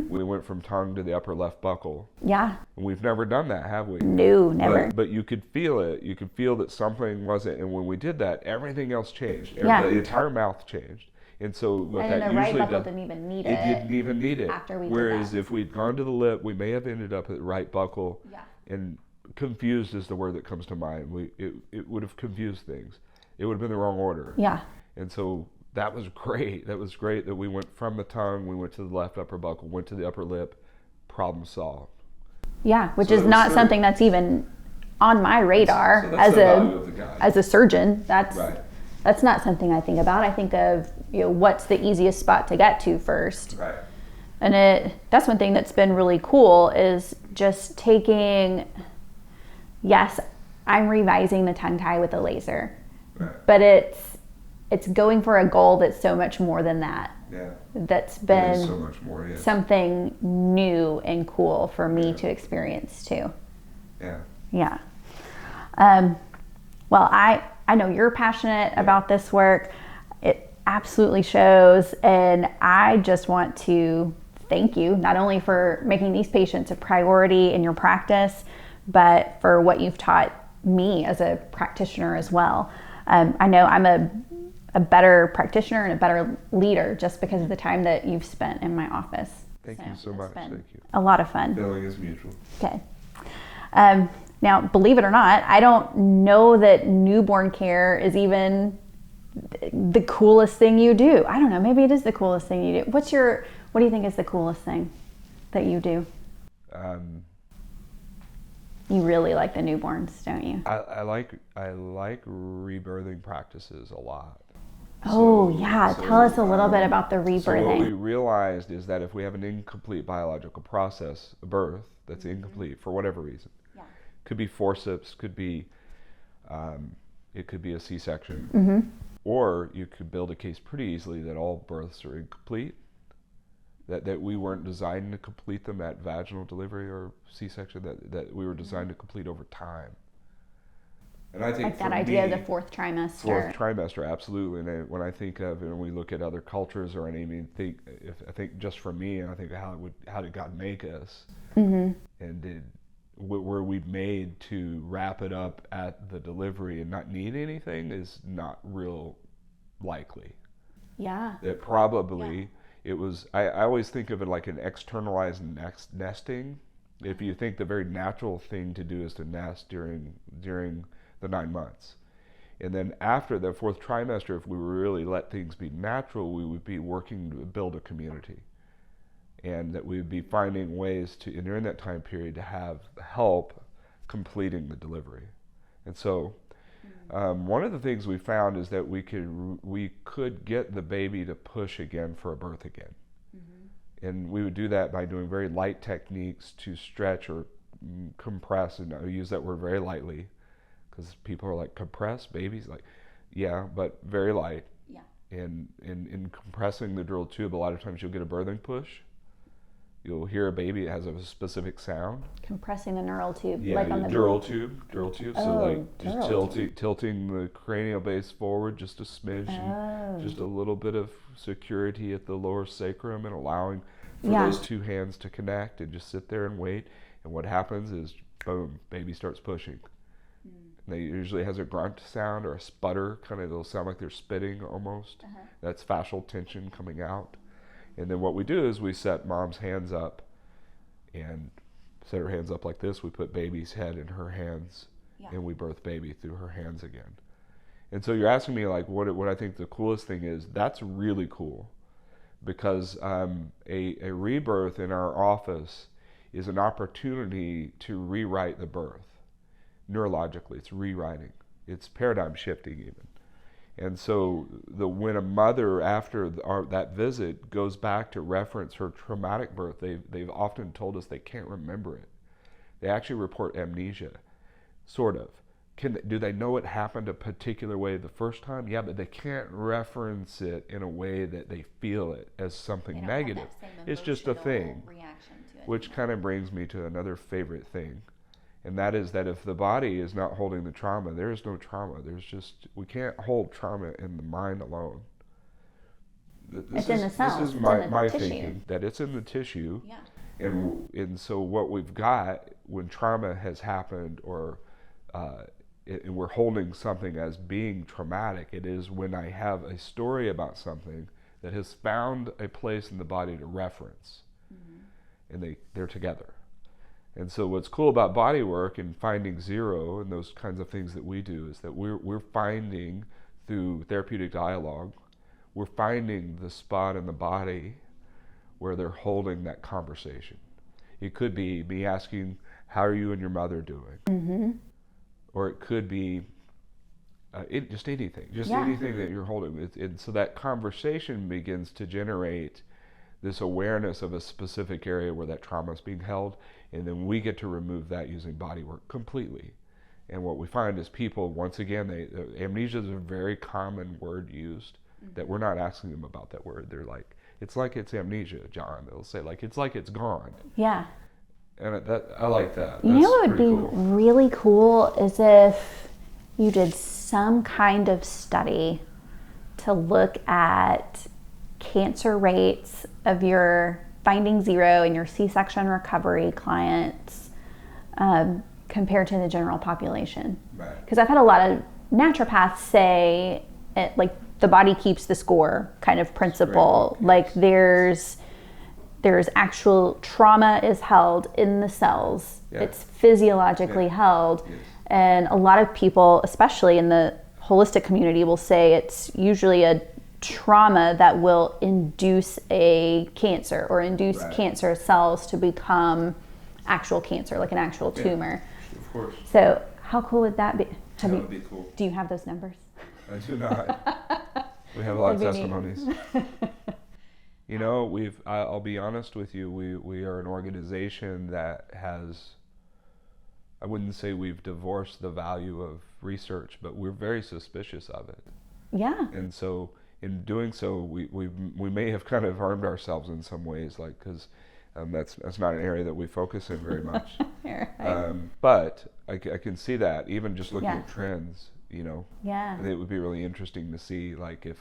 We went from tongue to the upper left buccal. Yeah. And we've never done that, have we? No, never. But you could feel it. You could feel that something wasn't, and when we did that, everything else changed. Yeah. The entire mouth changed. And so what and that the usually right buccal does, didn't even need it. It didn't even need it. After we Whereas did that. if we'd gone to the lip, we may have ended up at the right buccal. Yeah. And confused is the word that comes to mind. It would have confused things. It would have been the wrong order. Yeah. And so that was great. That was great that we went from the tongue, we went to the left upper buccal, went to the upper lip, problem solved. Yeah, which is not something that's even on my radar as a surgeon. That's not something I think about. I think of, what's the easiest spot to get to first. Right. And that's one thing that's been really cool, is just taking, yes, I'm revising the tongue tie with a laser. Right. But it's going for a goal that's so much more than that. Yeah. That's been so much more, yes. Something new and cool for me to experience too. Yeah. Yeah. Well, I know you're passionate about this work. It absolutely shows, and I just want to thank you, not only for making these patients a priority in your practice, but for what you've taught me as a practitioner as well. I know I'm a better practitioner and a better leader just because of the time that you've spent in my office. Thank you so much. Thank you. A lot of fun. Feeling is mutual. Okay. Now, believe it or not, I don't know that newborn care is even the coolest thing you do. I don't know. Maybe it is the coolest thing you do. What do you think is the coolest thing that you do? You really like the newborns, don't you? I like rebirthing practices a lot. Oh, yeah. Tell us a little bit about the rebirthing. So what we realized is that if we have an incomplete biological process, a birth that's incomplete for whatever reason, could be forceps, could be it could be a C-section, or you could build a case pretty easily that all births are incomplete, that we weren't designed to complete them at vaginal delivery or C-section, that we were designed to complete over time. And I think like that idea of the fourth trimester. Fourth trimester, absolutely. And when I think of, and we look at other cultures, or I think just for me, I think how did God make us, and were we made to wrap it up at the delivery and not need anything is not real likely. Yeah. That probably it was. I always think of it like an externalized nesting. If you think the very natural thing to do is to nest during the 9 months. And then after the fourth trimester, if we really let things be natural, we would be working to build a community. And that we would be finding ways to, and during that time period, to have help completing the delivery. And so one of the things we found is that we could get the baby to push again for a birth again. And we would do that by doing very light techniques to stretch or compress, and I use that word very lightly because people are like, compress babies, like, yeah, but very light. Yeah. And in compressing the drill tube, a lot of times you'll get a birthing push. You'll hear a baby, it has a specific sound. Compressing the neural tube, Yeah, like on the drill tube. So like just tilting the cranial base forward just a smidge, just a little bit of security at the lower sacrum, and allowing for those two hands to connect and just sit there and wait. And what happens is, boom, baby starts pushing. And they usually has a grunt sound or a sputter, kind of, they'll sound like they're spitting almost. That's fascial tension coming out. And then what we do is we set mom's hands up, and set her hands up like this. We put baby's head in her hands, and we birth baby through her hands again. And so you're asking me like what I think the coolest thing is. That's really cool, because a rebirth in our office is an opportunity to rewrite the birth. Neurologically, it's rewriting. It's paradigm shifting even. And so when a mother after that visit goes back to reference her traumatic birth, they've often told us they can't remember it. They actually report amnesia, sort of. Do they know it happened a particular way the first time? Yeah, but they can't reference it in a way that they feel it as something negative. It's just a thing, which kind of brings me to another favorite thing. And that is that if the body is not holding the trauma, there is no trauma. We can't hold trauma in the mind alone. It's in the cells. This is my thinking, that it's in the tissue. Yeah. And so what we've got when trauma has happened, or and we're holding something as being traumatic, it is when I have a story about something that has found a place in the body to reference. And they're together. And so what's cool about body work and finding zero and those kinds of things that we do is that we're finding, through therapeutic dialogue, we're finding the spot in the body where they're holding that conversation. It could be me asking, how are you and your mother doing? Or it could be just anything that you're holding. And so that conversation begins to generate this awareness of a specific area where that trauma is being held, and then we get to remove that using body work completely. And what we find is people, once again, amnesia is a very common word used, that we're not asking them about that word. They're like, it's like it's amnesia, John. They'll say like, it's like it's gone. Yeah. And I like that. You know what would be really cool is if you did some kind of study to look at cancer rates of your finding zero and your C-section recovery clients compared to the general population. Because I've had a lot of naturopaths say like the body keeps the score kind of principle. Like there's actual trauma is held in the cells. It's physiologically held. And a lot of people, especially in the holistic community, will say it's usually a trauma that will induce a cancer or induce cancer cells to become actual cancer, like an actual tumor. Of course. So how cool would that be? That would be cool. Do you have those numbers? I do not. We have a lot of testimonies. You know, I'll be honest with you, we are an organization that has, I wouldn't say we've divorced the value of research, but we're very suspicious of it. Yeah. And so in doing so, we may have kind of harmed ourselves in some ways, like, because that's not an area that we focus in very much. But I can see that even just looking at trends, you know. Yeah. It would be really interesting to see, like, if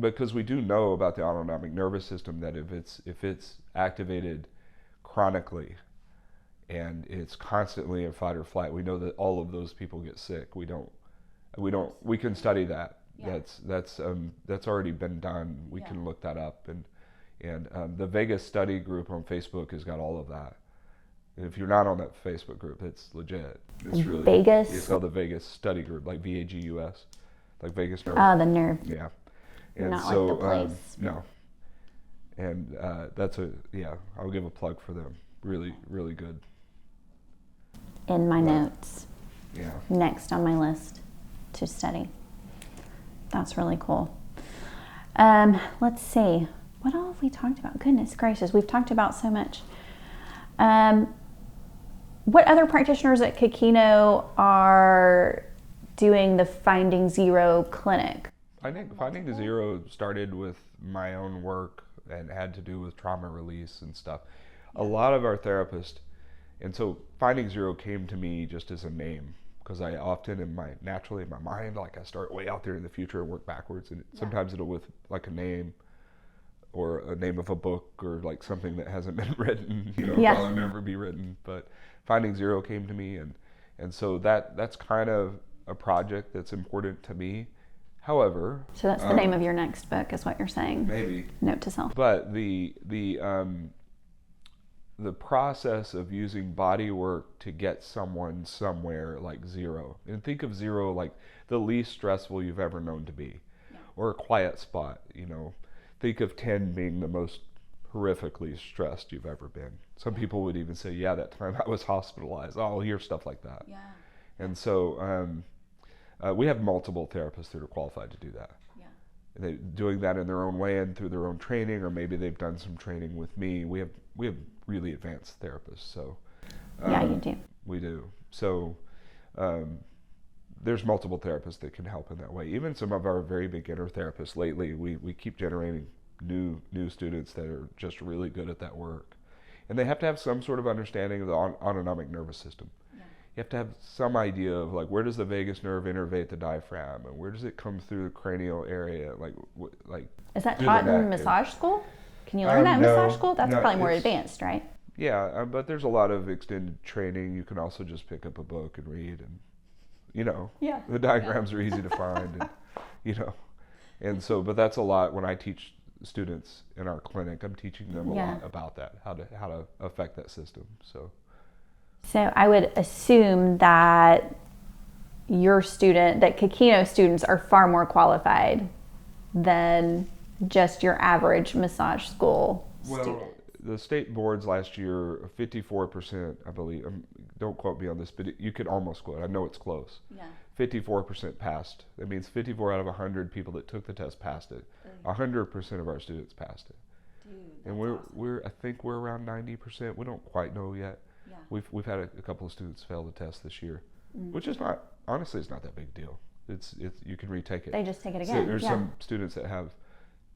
because we do know about the autonomic nervous system, that if it's activated chronically and it's constantly in fight or flight, we know that all of those people get sick. We can study that. Yeah. That's already been done. We can look that up, and the Vegas study group on Facebook has got all of that. And if you're not on that Facebook group, it's legit. It's really Vegas. It's called the Vegas study group, like VAGUS, like Vegas nerve. Oh, the nerve. Yeah. And not so, like the place. no. And I'll give a plug for them. Really, really good. In my notes. Yeah. Next on my list to study. That's really cool. Let's see. What all have we talked about? Goodness gracious, we've talked about so much. what other practitioners at Ke Kino are doing the Finding Zero clinic? I think Finding Zero started with my own work and had to do with trauma release and stuff. A lot of our therapists, and so Finding Zero came to me just as a name, because I often naturally in my mind, like I start way out there in the future and work backwards, and sometimes it'll with like a name or a name of a book or like something that hasn't been written, probably never be written. But Finding Zero came to me, and so that's kind of a project that's important to me. However, so that's the name of your next book, is what you're saying? Maybe. Note to self. But the process of using body work to get someone somewhere, like zero, and think of zero like the least stressful you've ever known to be, or a quiet spot. Think of 10 being the most horrifically stressed you've ever been. Some people would even say, yeah, that time I was hospitalized. I'll hear stuff like that. Yeah. And so we have multiple therapists that are qualified to do that. Yeah. They're doing that in their own way and through their own training, or maybe they've done some training with me. We have really advanced therapists. So yeah, you do. We do. So there's multiple therapists that can help in that way. Even some of our very beginner therapists lately, we keep generating new students that are just really good at that work. And they have to have some sort of understanding of the autonomic nervous system. You have to have some idea of like, where does the vagus nerve innervate the diaphragm, and where does it come through the cranial area? Like is that taught in massage school? Can you learn that in massage school? That's probably more advanced, right? Yeah, but there's a lot of extended training. You can also just pick up a book and read, and the diagrams are easy to find, and and so, but that's a lot. When I teach students in our clinic, I'm teaching them a lot about that, how to affect that system. So I would assume that that Ke Kino students are far more qualified than just your average massage school student. Well, the state boards last year, 54%, I believe, don't quote me on this, but you could almost quote, I know it's close. Yeah. 54% passed. That means 54 out of 100 people that took the test passed it. 100% of our students passed it. Dude, and I think we're around 90%. We don't quite know yet. Yeah. We've had a couple of students fail the test this year, which is honestly, it's not that big deal. It's you can retake it. They just take it again. So there's some students that have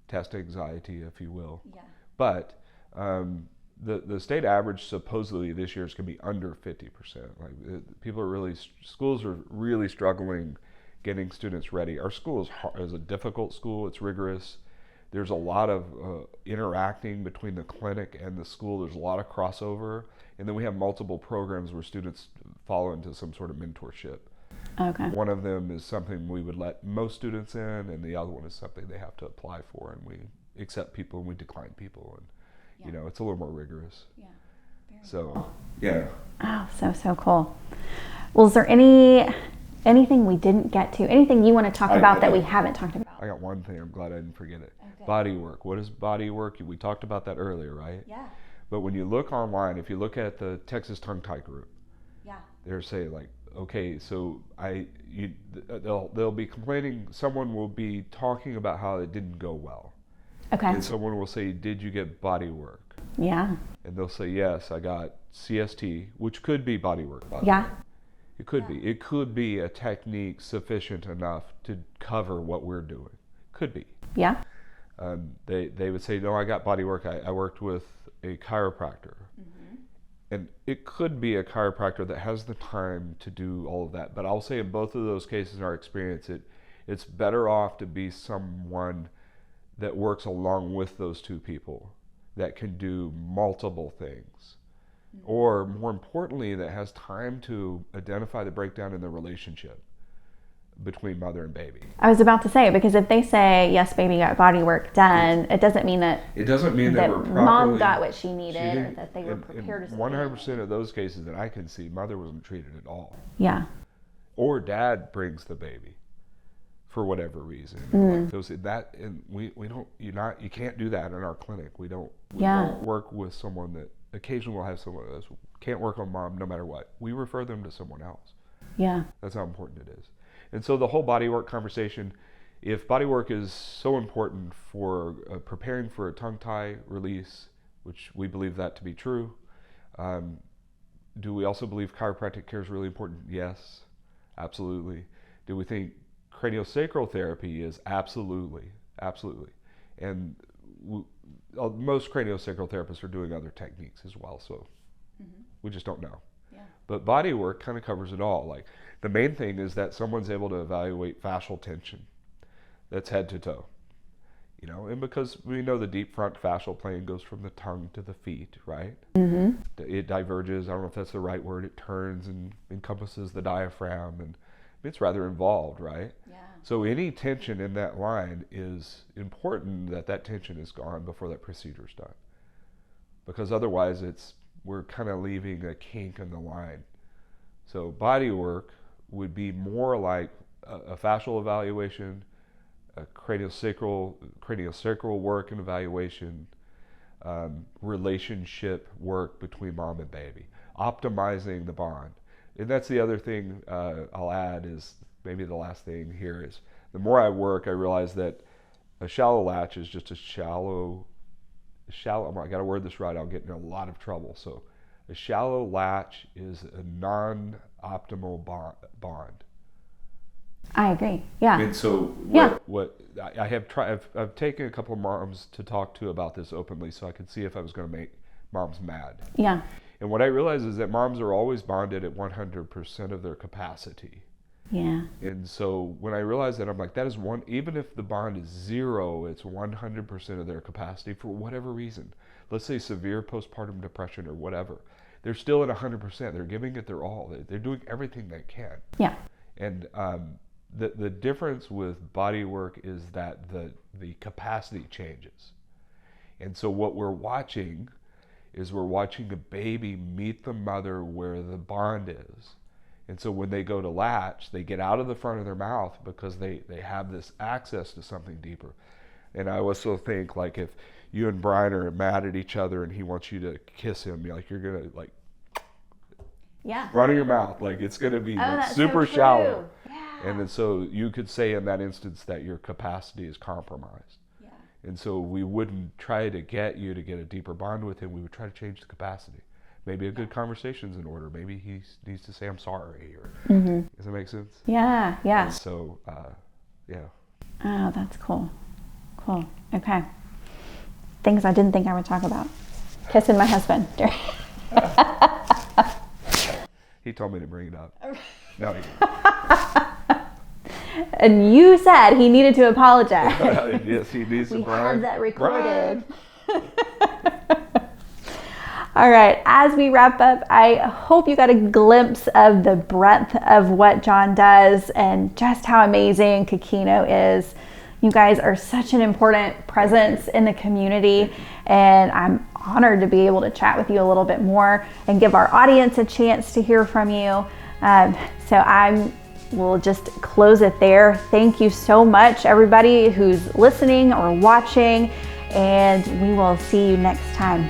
test anxiety, if you will. Yeah. But the state average supposedly this year is going to be under 50%. Like schools are really struggling getting students ready. Our school is a difficult school. It's rigorous. There's a lot of interacting between the clinic and the school. There's a lot of crossover. And then we have multiple programs where students fall into some sort of mentorship. Okay. One of them is something we would let most students in, and the other one is something they have to apply for, and we accept people and we decline people, and it's a little more rigorous. Yeah. Very cool. Yeah. Oh, so cool. Well, is there anything we didn't get to? Anything you want to talk about that we haven't talked about? I got one thing. I'm glad I didn't forget it. Okay. Body work. What is body work? We talked about that earlier, right? Yeah. But when you look online, if you look at the Texas Tongue Tie group, they're saying like, okay, so they'll be complaining. Someone will be talking about how it didn't go well. Okay. And someone will say, "Did you get body work?" Yeah. And they'll say, "Yes, I got CST," which could be body work. By the way. It could be. It could be a technique sufficient enough to cover what we're doing. Could be. Yeah. They would say, "No, I got body work. I worked with a chiropractor." And it could be a chiropractor that has the time to do all of that. But I'll say in both of those cases, in our experience, it's better off to be someone that works along with those two people that can do multiple things. Or more importantly, that has time to identify the breakdown in the relationship between mother and baby. I was about to say, because if they say, yes, baby got body work done, it doesn't mean that they were properly, mom got what she needed, or that they were prepared as a 100% of those cases that I can see, mother wasn't treated at all. Yeah. Or dad brings the baby for whatever reason. Like those, that, and we don't, you can't do that in our clinic. We don't work with someone that, occasionally we'll have someone that can't work on mom no matter what. We refer them to someone else. Yeah. That's how important it is. And so the whole bodywork conversation, if bodywork is so important for preparing for a tongue tie release, which we believe that to be true, Do we also believe chiropractic care is really important? Yes, absolutely. Do we think craniosacral therapy is? Absolutely, absolutely. And most craniosacral therapists are doing other techniques as well, so we just don't know. Yeah. But body work kind of covers it all. Like, the main thing is that someone's able to evaluate fascial tension that's head to toe. You know, and because we know the deep front fascial plane goes from the tongue to the feet, right? Mm-hmm. It diverges, I don't know if that's the right word, it turns and encompasses the diaphragm, and it's rather involved, right? Yeah. So any tension in that line is important, that tension is gone before that procedure's done. Because otherwise we're kind of leaving a kink in the line. So body work would be more like a fascial evaluation, a craniosacral work and evaluation, relationship work between mom and baby, optimizing the bond. And that's the other thing I'll add, is maybe the last thing here, is the more I work, I realize that a shallow latch is just a shallow, I gotta word this right, I'll get in a lot of trouble. So a shallow latch is a non-optimal bond. I agree. Yeah. And so what I have tried, I've taken a couple of moms to talk to about this openly, so I could see if I was going to make moms mad. Yeah. And what I realize is that moms are always bonded at 100% of their capacity. Yeah. And so when I realized that, I'm like, that is one, even if the bond is 0, it's 100% of their capacity for whatever reason. Let's say severe postpartum depression or whatever. They're still at 100%. They're giving it their all. They're doing everything they can. Yeah. And the difference with body work is that the capacity changes. And so what we're watching is a baby meet the mother where the bond is. And so when they go to latch, they get out of the front of their mouth because they have this access to something deeper. And I also think, like, if you and Brian are mad at each other and he wants you to kiss him, you're going to, like, run in your mouth. Like, it's going to be super shallow. Yeah. And then so you could say in that instance that your capacity is compromised. Yeah. And so we wouldn't try to get you to get a deeper bond with him. We would try to change the capacity. Maybe a good conversation's in order. Maybe he needs to say, I'm sorry. Or, does that make sense? Yeah. Yeah. And so, yeah. Oh, that's cool. Cool. Okay. Things I didn't think I would talk about. Kissing my husband. He told me to bring it up. No, he didn't. And you said he needed to apologize. Yes, he needs to. We have that recorded. All right, as we wrap up, I hope you got a glimpse of the breadth of what John does and just how amazing Ke Kino is. You guys are such an important presence in the community, and I'm honored to be able to chat with you a little bit more and give our audience a chance to hear from you. So we'll just close it there. Thank you so much, everybody who's listening or watching, and we will see you next time.